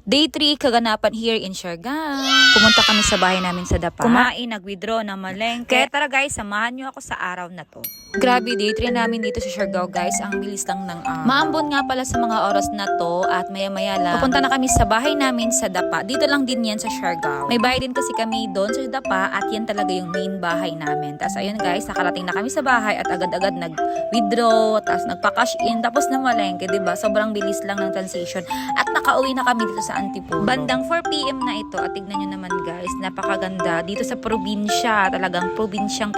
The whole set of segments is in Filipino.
Day 3, kaganapan here in Siargao. Pumunta kami sa bahay namin sa Dapa. Kumain, nag-withdraw na malengke. Kaya tara guys, samahan nyo ako sa araw na to. Grabe, day 3 namin dito sa Siargao guys. Ang bilis lang ng Maambon nga pala sa mga oras na to at maya-maya lang. Pupunta na kami sa bahay namin sa Dapa. Dito lang din yan sa Siargao. May bahay din kasi kami doon sa Dapa at yan talaga yung main bahay namin. Tapos ayun guys, nakarating na kami sa bahay at agad-agad nag-withdraw, tapos nagpa-cash in, tapos na malengke, diba? Sobrang bilis lang ng transition. At nakauwi na kami dito sa Antipolo. Bandang 4 PM na ito at tignan nyo naman guys, napakaganda. Dito sa probinsya, talagang probinsya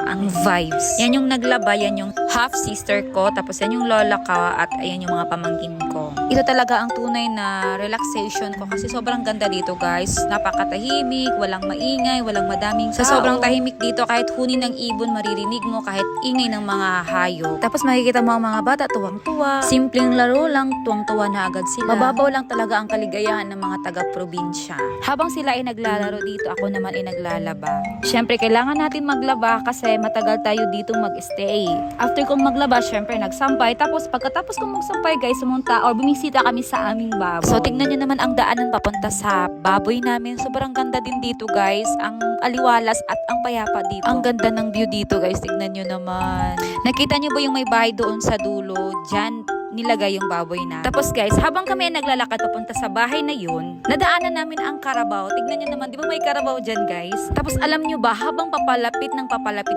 ang vibes. Yan yung naglaba, yan yung half sister ko, tapos yan yung lola ko at ayan yung mga pamangkin ko. Ito talaga ang tunay na relaxation ko kasi sobrang ganda dito guys. Napakatahimik, walang maingay, walang madaming tao. Sa sobrang tahimik dito, kahit huni ng ibon maririnig mo, kahit ingay ng mga hayop. Tapos makikita mo ang mga bata tuwang-tuwa. Simpleng laro lang, tuwang-tuwa na agad sila. Mababaw lang talaga ang kaligayahan ng mga taga-probinsya. Habang sila ay naglalaro dito, ako naman ay naglalaba. Syempre, kailangan natin maglaba kasi matagal tayo dito mag-stay. After kong maglaba, syempre nagsampay. Tapos pagkatapos kong magsampay guys, sumunta or bumisita kami sa aming baboy. So tingnan nyo naman ang daanan papunta sa baboy namin. Sobrang ganda din dito guys. Ang aliwalas at ang payapa dito. Ang ganda ng view dito guys. Tingnan nyo naman. Nakita nyo ba yung may bahay doon sa dulo? Diyan nilagay yung baboy na. Tapos guys, habang kami naglalakad papunta sa bahay na yun, nadaanan namin ang karabaw. Tignan nyo naman, di ba may karabaw dyan guys? Tapos alam nyo ba, habang papalapit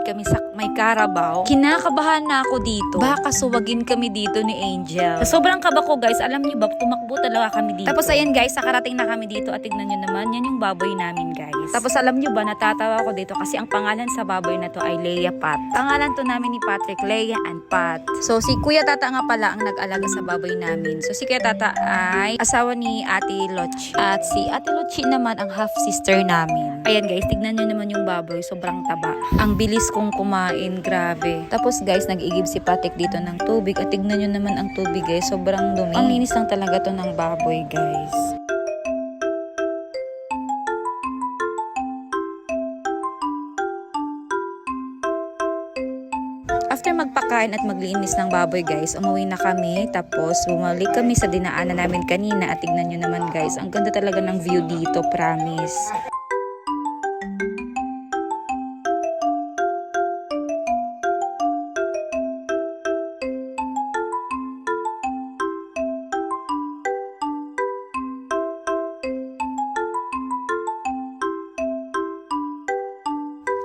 kami sa may karabaw, kinakabahan na ako dito. Baka suwagin kami dito ni Angel. Sa sobrang kaba ko guys, alam nyo ba, tumakbo talaga kami dito. Tapos ayan guys, nakarating na kami dito at tignan nyo naman, yan yung baboy namin guys. Tapos alam nyo ba, natatawa ko dito kasi ang pangalan sa baboy na to ay Leia Pat. Pangalan to namin ni Patrick, Leia and Pat. So si Kuya Tata nga pala ang nag-alaga sa baboy namin. So si Kuya Tata ay asawa ni Ate Lochi. At si Ate Lochi naman ang half sister namin. Ayan guys, tignan nyo naman yung baboy, sobrang taba. Ang bilis kong kumain, grabe. Tapos guys, nag-igib si Patrick dito ng tubig at tignan nyo naman ang tubig guys, sobrang dumi. Ang linis lang talaga to ng baboy guys. After magpakain at maglinis ng baboy guys, umuwi na kami. Tapos bumalik kami sa dinaanan namin kanina at tignan nyo naman guys, ang ganda talaga ng view dito, promise.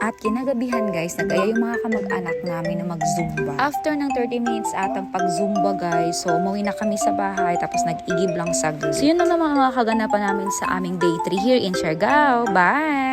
At kinagabihan guys, nag-aya yung mga kamag-anak namin na mag-zumba. After ng 30 minutes atang pag-zumba guys, so umuwi na kami sa bahay tapos nag-igib lang saglit. So yun na naman mga kaganapan namin sa aming day 3 here in Siargao. Bye!